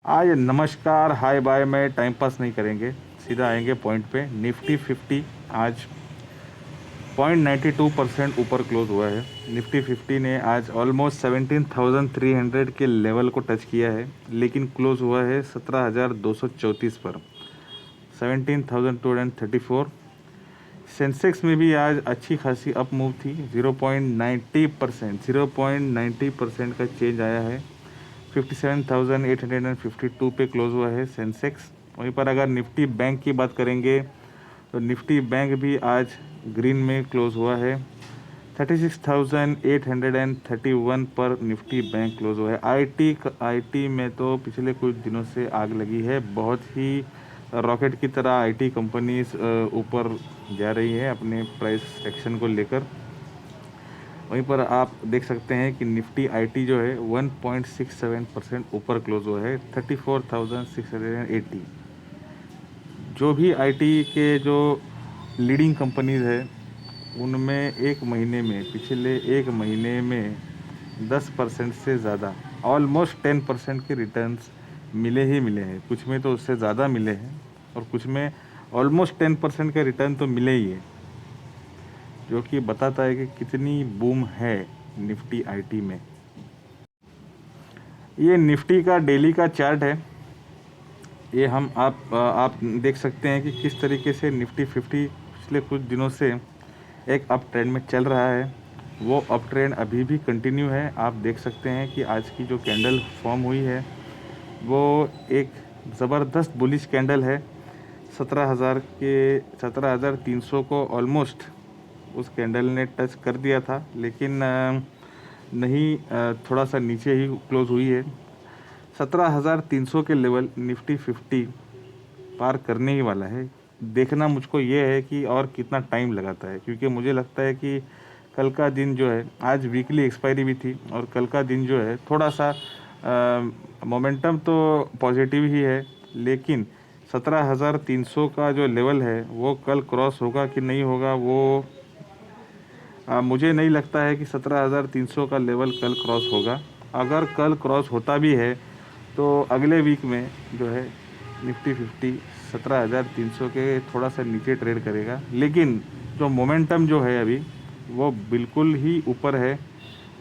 आज नमस्कार hi bye में टाइम पास नहीं करेंगे, सीधा आएंगे पॉइंट पे। निफ्टी 50 आज 0.92% ऊपर क्लोज हुआ है। निफ्टी 50 ने आज ऑलमोस्ट 17,300 के लेवल को टच किया है, लेकिन क्लोज हुआ है 17,234 पर, 17,234। सेंसेक्स में भी आज अच्छी खासी अप मूव थी, 0.90% का चेंज आया है। 57,852 पे क्लोज हुआ है सेंसेक्स। वहीं पर अगर निफ्टी बैंक की बात करेंगे तो निफ्टी बैंक भी आज ग्रीन में क्लोज हुआ है। 36,831 पर निफ्टी बैंक क्लोज हुआ है। आईटी में तो पिछले कुछ दिनों से आग लगी है, बहुत ही रॉकेट की तरह आईटी कंपनीज ऊपर जा रही है अपने प्राइस एक्शन को लेकर। वहीं पर आप देख सकते हैं कि निफ्टी आईटी जो है 1.67% ऊपर क्लोज हुआ है, 34,680। जो भी आईटी के जो लीडिंग कंपनीज है उनमें पिछले एक महीने में 10% से ज़्यादा, ऑलमोस्ट 10% के रिटर्न्स मिले ही मिले हैं। कुछ में तो उससे ज़्यादा मिले हैं और कुछ में ऑलमोस्ट 10% का रिटर्न तो मिले ही है, जो कि बताता है कि कितनी बूम है निफ्टी आईटी में। ये निफ्टी का डेली का चार्ट है। ये आप देख सकते हैं कि किस तरीके से निफ्टी 50 पिछले कुछ दिनों से एक अप ट्रेंड में चल रहा है। वो अप ट्रेंड अभी भी कंटिन्यू है। आप देख सकते हैं कि आज की जो कैंडल फॉर्म हुई है वो एक ज़बरदस्त बुलिश कैंडल है। 17,300 को ऑलमोस्ट उस कैंडल ने टच कर दिया था, लेकिन नहीं, थोड़ा सा नीचे ही क्लोज हुई है। 17,300 के लेवल निफ्टी 50 पार करने ही वाला है। देखना मुझको ये है कि और कितना टाइम लगाता है, क्योंकि मुझे लगता है कि कल का दिन जो है, आज वीकली एक्सपायरी भी थी और कल का दिन जो है थोड़ा सा मोमेंटम तो पॉजिटिव ही है, लेकिन 17,300 का जो लेवल है वो कल क्रॉस होगा कि नहीं होगा वो मुझे नहीं लगता है कि 17,300 का लेवल कल क्रॉस होगा। अगर कल क्रॉस होता भी है तो अगले वीक में जो है निफ्टी 50 17,300 के थोड़ा सा नीचे ट्रेड करेगा, लेकिन जो मोमेंटम जो है अभी वो बिल्कुल ही ऊपर है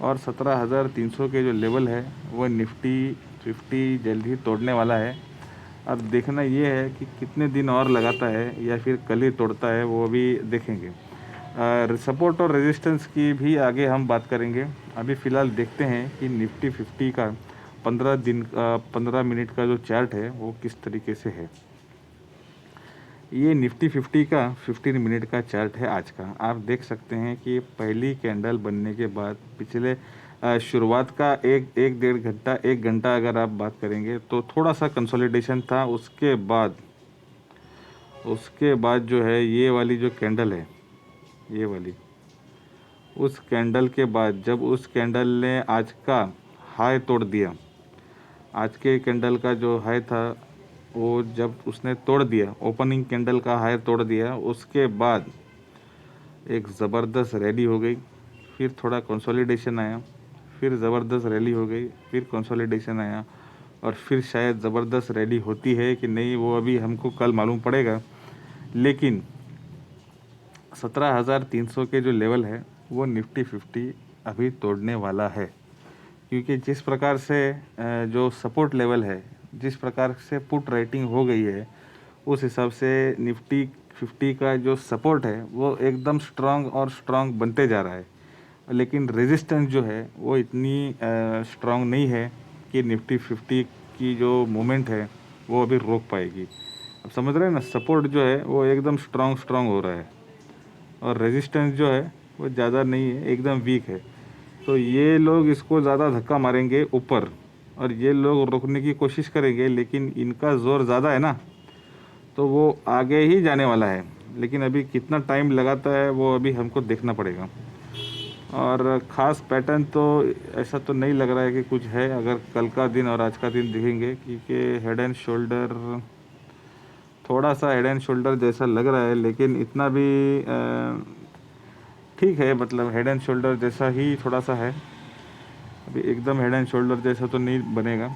और 17,300 के जो लेवल है वो निफ्टी 50 जल्द ही तोड़ने वाला है। अब देखना ये है कि कितने दिन और लगाता है या फिर कल ही तोड़ता है, वो भी देखेंगे। सपोर्ट और रेजिस्टेंस की भी आगे हम बात करेंगे। अभी फ़िलहाल देखते हैं कि निफ्टी 50 का 15 मिनट का जो चार्ट है वो किस तरीके से है। ये निफ्टी 50 का 15 मिनट का चार्ट है आज का। आप देख सकते हैं कि पहली कैंडल बनने के बाद पिछले शुरुआत का एक डेढ़ घंटा, एक घंटा अगर आप बात करेंगे तो थोड़ा सा कंसोलिडेशन था। उसके बाद जो है ये वाली जो कैंडल है, ये वाली, उस कैंडल के बाद जब उस कैंडल ने आज का हाई तोड़ दिया, आज के कैंडल का जो हाई था वो जब उसने तोड़ दिया, ओपनिंग कैंडल का हाई तोड़ दिया, उसके बाद एक ज़बरदस्त रैली हो गई। फिर थोड़ा कंसोलिडेशन आया, फिर ज़बरदस्त रैली हो गई, फिर कंसोलिडेशन आया और फिर शायद ज़बरदस्त रैली होती है कि नहीं वो अभी हमको कल मालूम पड़ेगा। लेकिन 17,300 के जो लेवल है वो निफ्टी 50 अभी तोड़ने वाला है, क्योंकि जिस प्रकार से जो सपोर्ट लेवल है, जिस प्रकार से पुट राइटिंग हो गई है, उस हिसाब से निफ्टी 50 का जो सपोर्ट है वो एकदम स्ट्रांग और स्ट्रांग बनते जा रहा है, लेकिन रेजिस्टेंस जो है वो इतनी स्ट्रांग नहीं है कि निफ्टी 50 की जो मूवमेंट है वो अभी रोक पाएगी। अब समझ रहे हैं ना, सपोर्ट जो है वो एकदम स्ट्रांग स्ट्रांग हो रहा है और रेजिस्टेंस जो है वो ज़्यादा नहीं है, एकदम वीक है। तो ये लोग इसको ज़्यादा धक्का मारेंगे ऊपर और ये लोग रोकने की कोशिश करेंगे, लेकिन इनका ज़ोर ज़्यादा है ना, तो वो आगे ही जाने वाला है। लेकिन अभी कितना टाइम लगाता है वो अभी हमको देखना पड़ेगा। और ख़ास पैटर्न तो ऐसा तो नहीं लग रहा है कि कुछ है, अगर कल का दिन और आज का दिन देखेंगे, क्योंकि हेड एंड शोल्डर, थोड़ा सा हेड एंड शोल्डर जैसा लग रहा है, लेकिन इतना भी ठीक है, मतलब हेड एंड शोल्डर जैसा ही थोड़ा सा है। अभी एकदम हेड एंड शोल्डर जैसा तो नहीं बनेगा।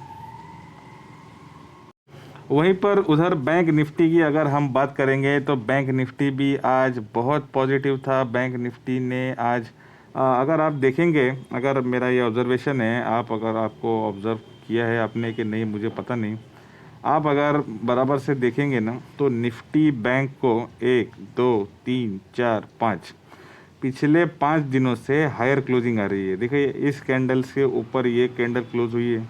वहीं पर उधर बैंक निफ्टी की अगर हम बात करेंगे तो बैंक निफ्टी भी आज बहुत पॉजिटिव था। बैंक निफ्टी ने आज अगर आप देखेंगे, अगर मेरा ये ऑब्जर्वेशन है, आप अगर आपको ऑब्ज़र्व किया है आपने कि नहीं मुझे पता नहीं, आप अगर बराबर से देखेंगे ना तो निफ्टी बैंक को 1 2 3 4 5 पिछले 5 दिनों से हायर क्लोजिंग आ रही है। देखिए इस कैंडल से ऊपर ये कैंडल क्लोज हुई है,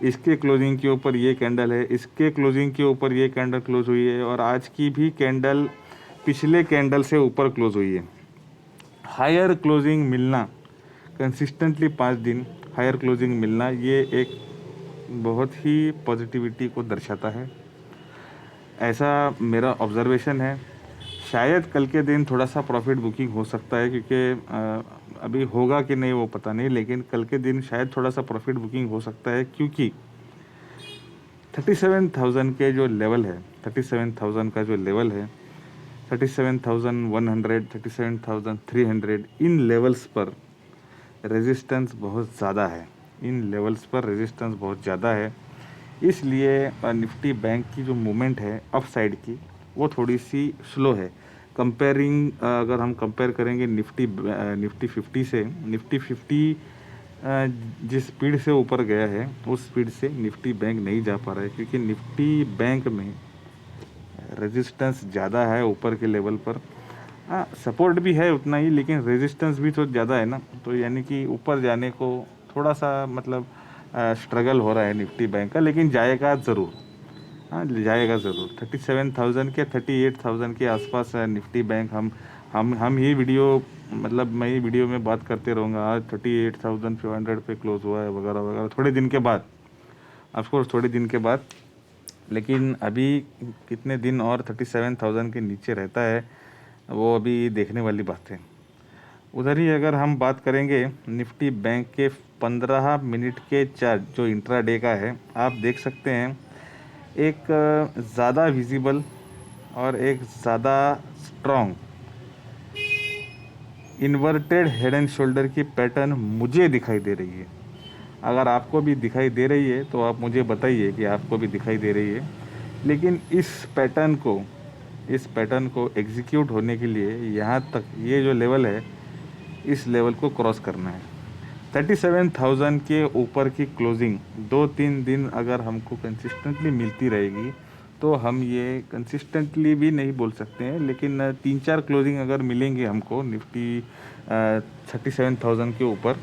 इसके क्लोजिंग के ऊपर ये कैंडल है, इसके क्लोजिंग के ऊपर ये कैंडल क्लोज हुई है और आज की भी कैंडल पिछले कैंडल से ऊपर क्लोज हुई है। हायर क्लोजिंग मिलना कंसिस्टेंटली 5 दिन हायर क्लोजिंग मिलना, ये एक बहुत ही पॉजिटिविटी को दर्शाता है, ऐसा मेरा ऑब्जर्वेशन है। शायद कल के दिन थोड़ा सा प्रॉफिट बुकिंग हो सकता है, क्योंकि अभी होगा कि नहीं वो पता नहीं, लेकिन कल के दिन शायद थोड़ा सा प्रॉफिट बुकिंग हो सकता है, क्योंकि 37,000 के जो लेवल है, 37,000 का जो लेवल है, 37,100 37,300 इन लेवल्स पर रेजिस्टेंस बहुत ज़्यादा है, इन लेवल्स पर रेजिस्टेंस बहुत ज़्यादा है। इसलिए निफ्टी बैंक की जो मूवमेंट है अप साइड की, वो थोड़ी सी स्लो है। कंपेयरिंग अगर हम कंपेयर करेंगे निफ्टी 50 से, निफ्टी 50 जिस स्पीड से ऊपर गया है उस स्पीड से निफ्टी बैंक नहीं जा पा रहा है, क्योंकि निफ्टी बैंक में रेजिस्टेंस ज़्यादा है ऊपर के लेवल पर। हाँ, सपोर्ट भी है उतना ही, लेकिन रेजिस्टेंस भी तो ज़्यादा है ना, तो यानी कि ऊपर जाने को थोड़ा सा मतलब स्ट्रगल हो रहा है निफ्टी बैंक का, लेकिन जाएगा ज़रूर। हाँ, जाएगा ज़रूर। 37,000 के 38,000 के आसपास है निफ्टी बैंक। हम ये वीडियो मतलब मैं ये वीडियो में बात करते रहूँगा। आज 38,500 पे क्लोज हुआ है वगैरह वगैरह, थोड़े दिन के बाद, ऑफकोर्स थोड़े दिन के बाद, लेकिन अभी कितने दिन और 37,000 के नीचे रहता है वो अभी देखने वाली बात है। उधर ही अगर हम बात करेंगे निफ्टी बैंक के 15 मिनट के चार्ट जो इंट्राडे का है, आप देख सकते हैं एक ज़्यादा विजिबल और एक ज़्यादा strong inverted head and shoulder की पैटर्न मुझे दिखाई दे रही है। अगर आपको भी दिखाई दे रही है तो आप मुझे बताइए कि आपको भी दिखाई दे रही है। लेकिन इस पैटर्न को एग्जीक्यूट होने के लिए यहाँ तक ये जो लेवल है, इस लेवल को क्रॉस करना है। 37,000 के ऊपर की क्लोजिंग 2-3 दिन अगर हमको कंसिस्टेंटली मिलती रहेगी, तो हम ये कंसिस्टेंटली भी नहीं बोल सकते हैं, लेकिन 3-4 क्लोजिंग अगर मिलेंगे हमको निफ्टी 37,000 के ऊपर,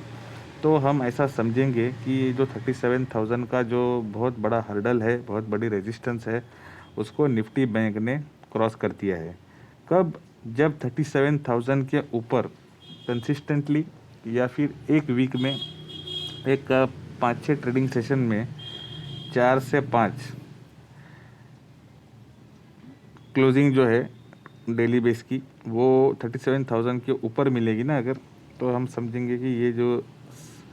तो हम ऐसा समझेंगे कि जो 37,000 का जो बहुत बड़ा हर्डल है, बहुत बड़ी रेजिस्टेंस है, उसको निफ्टी बैंक ने क्रॉस कर दिया है। कब? जब 37,000 के ऊपर कंसिस्टेंटली या फिर एक वीक में एक 5-6 ट्रेडिंग सेशन में 4 से 5 क्लोजिंग जो है डेली बेस की, वो 37,000 के ऊपर मिलेगी ना अगर, तो हम समझेंगे कि ये जो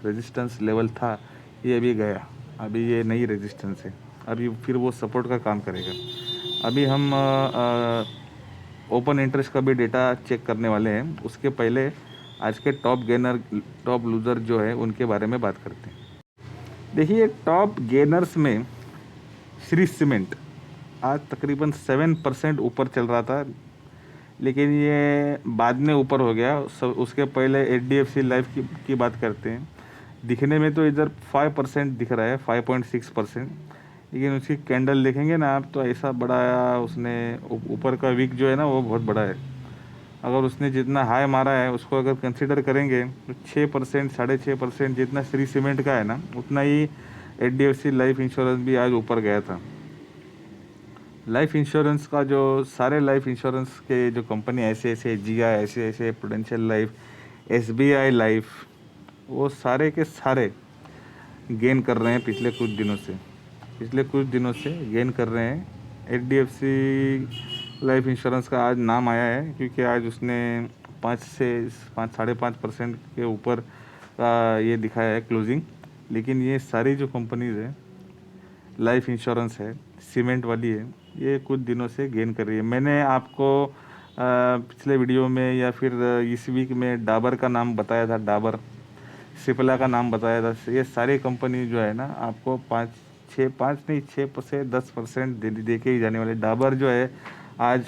रेजिस्टेंस लेवल था ये अभी गया, अभी ये नई रेजिस्टेंस है, अभी फिर वो सपोर्ट का काम करेगा। अभी हम ओपन इंटरेस्ट का भी डेटा चेक करने वाले हैं, उसके पहले आज के टॉप गेनर टॉप लूज़र जो है उनके बारे में बात करते हैं। देखिए टॉप गेनर्स में श्री सीमेंट आज तकरीबन 7% ऊपर चल रहा था, लेकिन ये बाद में ऊपर हो गया। उसके पहले HDFC लाइफ की बात करते हैं। दिखने में तो इधर 5% दिख रहा है, 5.6%, लेकिन उसकी कैंडल देखेंगे ना आप, तो ऐसा बड़ा उसने ऊपर का वीक जो है ना वो बहुत बड़ा है। अगर उसने जितना हाई मारा है उसको अगर कंसिडर करेंगे तो 6% 6.5% जितना श्री सीमेंट का है ना, उतना ही HDFC लाइफ इंश्योरेंस भी आज ऊपर गया था। लाइफ इंश्योरेंस का जो सारे लाइफ इंश्योरेंस के जो कंपनी ऐसे जिया, ऐसे प्रूडेंशियल लाइफ, SBI लाइफ, वो सारे के सारे गेन कर रहे हैं पिछले कुछ दिनों से गेन कर रहे हैं। HDFC लाइफ इंश्योरेंस का आज नाम आया है, क्योंकि आज उसने 5.5% के ऊपर का ये दिखाया है क्लोजिंग। लेकिन ये सारी जो कंपनीज़ है, लाइफ इंश्योरेंस है, सीमेंट वाली है, ये कुछ दिनों से गेन कर रही है। मैंने आपको पिछले वीडियो में या फिर इस वीक में डाबर का नाम बताया था, डाबर, सिप्ला का नाम बताया था। ये सारी कंपनी जो है ना आपको 5 नहीं 6 से 10% दे के ही जाने वाले। डाबर जो है आज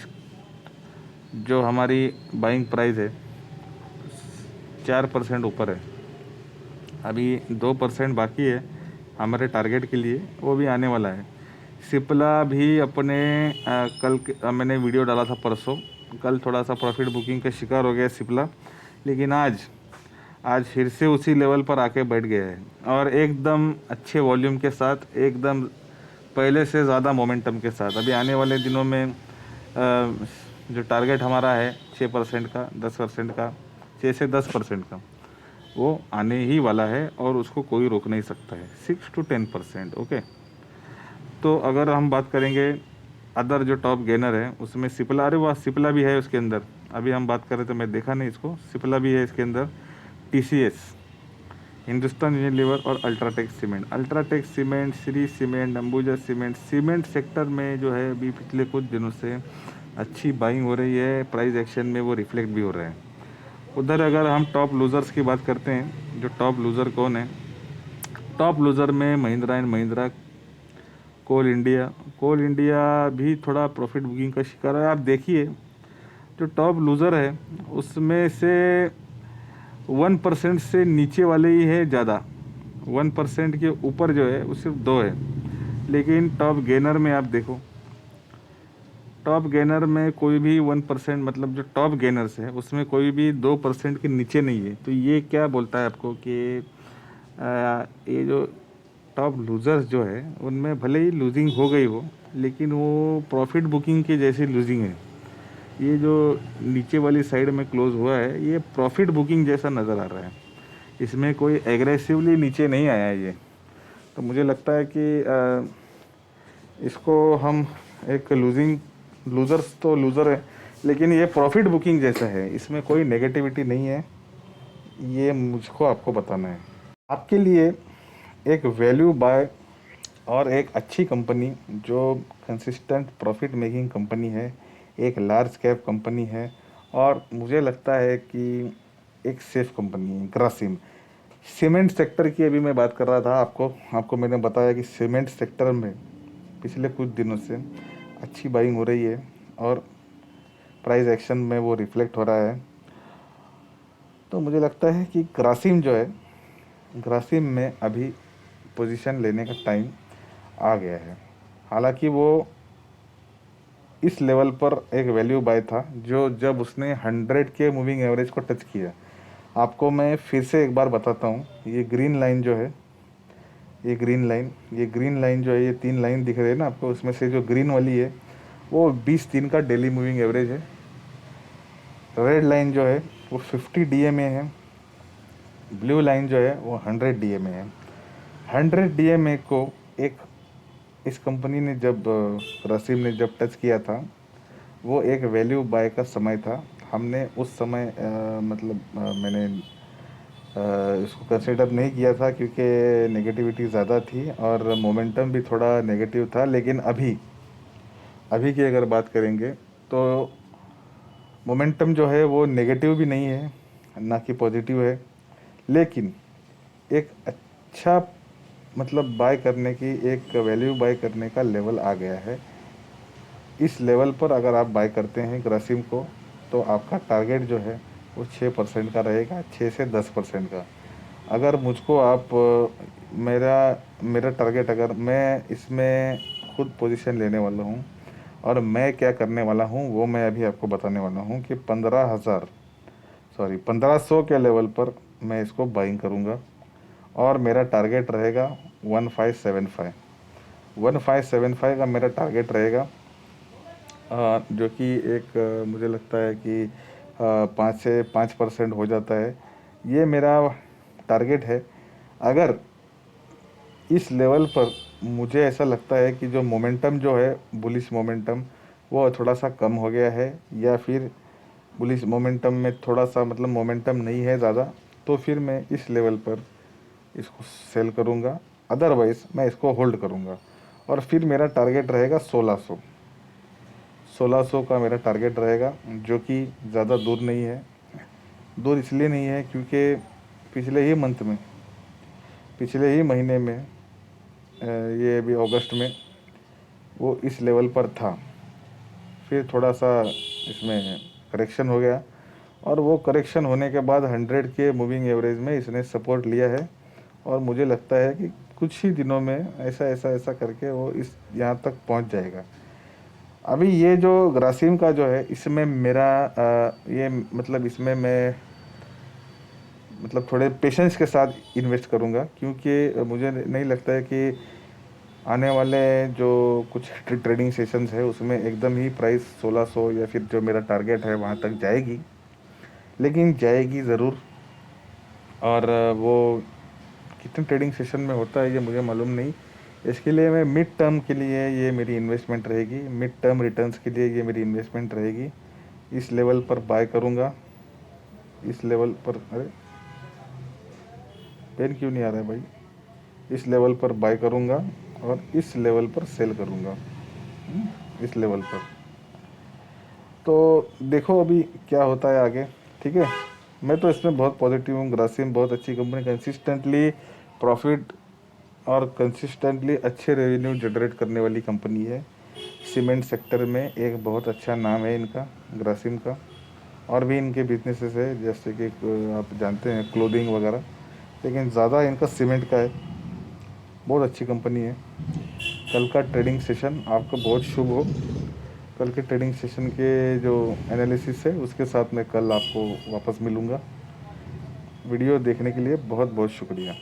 जो हमारी बाइंग प्राइस है 4% ऊपर है, अभी 2% बाकी है हमारे टारगेट के लिए, वो भी आने वाला है। सिप्ला भी अपने मैंने वीडियो डाला था परसों, कल थोड़ा सा प्रॉफिट बुकिंग का शिकार हो गया सिप्ला, लेकिन आज फिर से उसी लेवल पर आके बैठ गया है और एकदम अच्छे वॉल्यूम के साथ, एकदम पहले से ज़्यादा मोमेंटम के साथ। अभी आने वाले दिनों में जो टारगेट हमारा है 6% का, 10% का, 6 से 10% का, वो आने ही वाला है और उसको कोई रोक नहीं सकता है। 6 to 10%। ओके, तो अगर हम बात करेंगे अदर जो टॉप गेनर है उसमें सिप्ला, अरे वाह सिप्ला भी है उसके अंदर। अभी हम बात कर रहे थे, मैं देखा नहीं इसको, सिप्ला भी है इसके अंदर। TCS, हिंदुस्तान यूनिलीवर और UltraTech cement, Shri cement, Ambuja cement, cement sector में जो है अभी पिछले कुछ दिनों से अच्छी बाइंग हो रही है, प्राइस एक्शन में वो रिफ्लेक्ट भी हो रहा है। उधर अगर हम टॉप लूज़र्स की बात करते हैं, जो टॉप लूज़र कौन है, टॉप लूज़र में Mahindra and Mahindra, coal India भी थोड़ा प्रॉफिट बुकिंग का शिकार है। आप देखिए जो टॉप लूज़र है उसमें से 1% से नीचे वाले ही है ज़्यादा, 1% के ऊपर जो है वो सिर्फ 2 है। लेकिन टॉप गेनर में आप देखो, टॉप गेनर में कोई भी 1%, मतलब जो टॉप गेनर्स है उसमें कोई भी 2% के नीचे नहीं है। तो ये क्या बोलता है आपको कि ये जो टॉप लूज़र्स जो है उनमें भले ही लूजिंग हो गई हो, लेकिन वो प्रॉफिट बुकिंग की जैसी लूजिंग है। ये जो नीचे वाली साइड में क्लोज हुआ है ये प्रॉफिट बुकिंग जैसा नज़र आ रहा है, इसमें कोई एग्रेसिवली नीचे नहीं आया है ये। तो मुझे लगता है कि इसको हम एक लूज़र्स तो लूज़र है, लेकिन ये प्रॉफिट बुकिंग जैसा है, इसमें कोई नेगेटिविटी नहीं है। ये मुझको आपको बताना है। आपके लिए एक वैल्यू बाय और एक अच्छी कंपनी जो कंसिस्टेंट प्रॉफिट मेकिंग कंपनी है, एक लार्ज कैप कंपनी है, और मुझे लगता है कि एक सेफ कंपनी है, ग्रासिम। सीमेंट सेक्टर की अभी मैं बात कर रहा था, आपको मैंने बताया कि सीमेंट सेक्टर में पिछले कुछ दिनों से अच्छी बाइंग हो रही है और प्राइस एक्शन में वो रिफ्लेक्ट हो रहा है। तो मुझे लगता है कि ग्रासिम जो है, ग्रासिम में अभी पोजीशन लेने का टाइम आ गया है। हालांकि वो इस लेवल पर एक वैल्यू बाय था जो जब उसने 100 के मूविंग एवरेज को टच किया। आपको मैं फिर से एक बार बताता हूँ, ये ग्रीन लाइन जो है, ये ग्रीन लाइन जो है, ये 3 लाइन दिख रही है ना आपको, उसमें से जो ग्रीन वाली है वो 20 दिन का डेली मूविंग एवरेज है। रेड लाइन जो है वो 50 DMA है, ब्लू लाइन जो है वो 100 DMA है। 100 DMA को एक इस कंपनी ने जब रसीम ने जब टच किया था, वो एक वैल्यू बाय का समय था। हमने उस समय मैंने इसको कंसिडर नहीं किया था क्योंकि नेगेटिविटी ज़्यादा थी और मोमेंटम भी थोड़ा नेगेटिव था। लेकिन अभी की अगर बात करेंगे तो मोमेंटम जो है वो नेगेटिव भी नहीं है, ना कि पॉजिटिव है, लेकिन एक अच्छा बाय करने की, एक वैल्यू बाय करने का लेवल आ गया है। इस लेवल पर अगर आप बाय करते हैं ग्रासिम को, तो आपका टारगेट जो है वो 6% का रहेगा, 6 से 10% का। अगर मुझको आप मेरा टारगेट, अगर मैं इसमें खुद पोजीशन लेने वाला हूँ और मैं क्या करने वाला हूँ वो मैं अभी आपको बताने वाला हूँ कि 1500 के लेवल पर मैं इसको बाइंग करूँगा और मेरा टारगेट रहेगा 1575 का मेरा टारगेट रहेगा, जो कि एक मुझे लगता है कि 5% हो जाता है। ये मेरा टारगेट है। अगर इस लेवल पर मुझे ऐसा लगता है कि जो मोमेंटम जो है, बुलिश मोमेंटम, वो थोड़ा सा कम हो गया है, या फिर बुलिश मोमेंटम में थोड़ा सा मोमेंटम नहीं है ज़्यादा, तो फिर मैं इस लेवल पर इसको सेल करूँगा। अदरवाइज़ मैं इसको होल्ड करूँगा और फिर मेरा टारगेट रहेगा 1600 का मेरा टारगेट रहेगा, जो कि ज़्यादा दूर नहीं है। दूर इसलिए नहीं है क्योंकि पिछले ही महीने में ये अभी अगस्त में वो इस लेवल पर था, फिर थोड़ा सा इसमें करेक्शन हो गया, और वो करेक्शन होने के बाद 100 के मूविंग एवरेज में इसने सपोर्ट लिया है, और मुझे लगता है कि कुछ ही दिनों में ऐसा ऐसा ऐसा करके वो इस यहाँ तक पहुँच जाएगा। अभी ये जो ग्रासिम का जो है, इसमें मेरा ये मतलब इसमें मैं मतलब थोड़े पेशेंस के साथ इन्वेस्ट करूँगा, क्योंकि मुझे नहीं लगता है कि आने वाले जो कुछ ट्रेडिंग सेशंस है उसमें एकदम ही प्राइस 1600 या फिर जो मेरा टारगेट है वहाँ तक जाएगी, लेकिन जाएगी ज़रूर। और वो कितने ट्रेडिंग सेशन में होता है ये मुझे मालूम नहीं। इसके लिए मैं मिड टर्म के लिए ये मेरी इन्वेस्टमेंट रहेगी, मिड टर्म रिटर्न्स के लिए ये मेरी इन्वेस्टमेंट रहेगी। इस लेवल पर बाय करूँगा, इस लेवल पर, अरे पेन क्यों नहीं आ रहा है भाई, इस लेवल पर बाय करूँगा और इस लेवल पर सेल करूँगा, इस लेवल पर। तो देखो अभी क्या होता है आगे, ठीक है। मैं तो इसमें बहुत पॉजिटिव हूँ। ग्रासिम बहुत अच्छी कंपनी, कंसिस्टेंटली प्रॉफिट और कंसिस्टेंटली अच्छे रेवेन्यू जनरेट करने वाली कंपनी है। सीमेंट सेक्टर में एक बहुत अच्छा नाम है इनका, ग्रासिम का। और भी इनके बिजनेसेस है, जैसे कि आप जानते हैं क्लोथिंग वगैरह, लेकिन ज़्यादा इनका सीमेंट का है। बहुत अच्छी कंपनी है। कल का ट्रेडिंग सेशन आपका बहुत शुभ हो। कल के ट्रेडिंग सेशन के जो एनालिसिस है उसके साथ मैं कल आपको वापस मिलूँगा। वीडियो देखने के लिए बहुत बहुत शुक्रिया।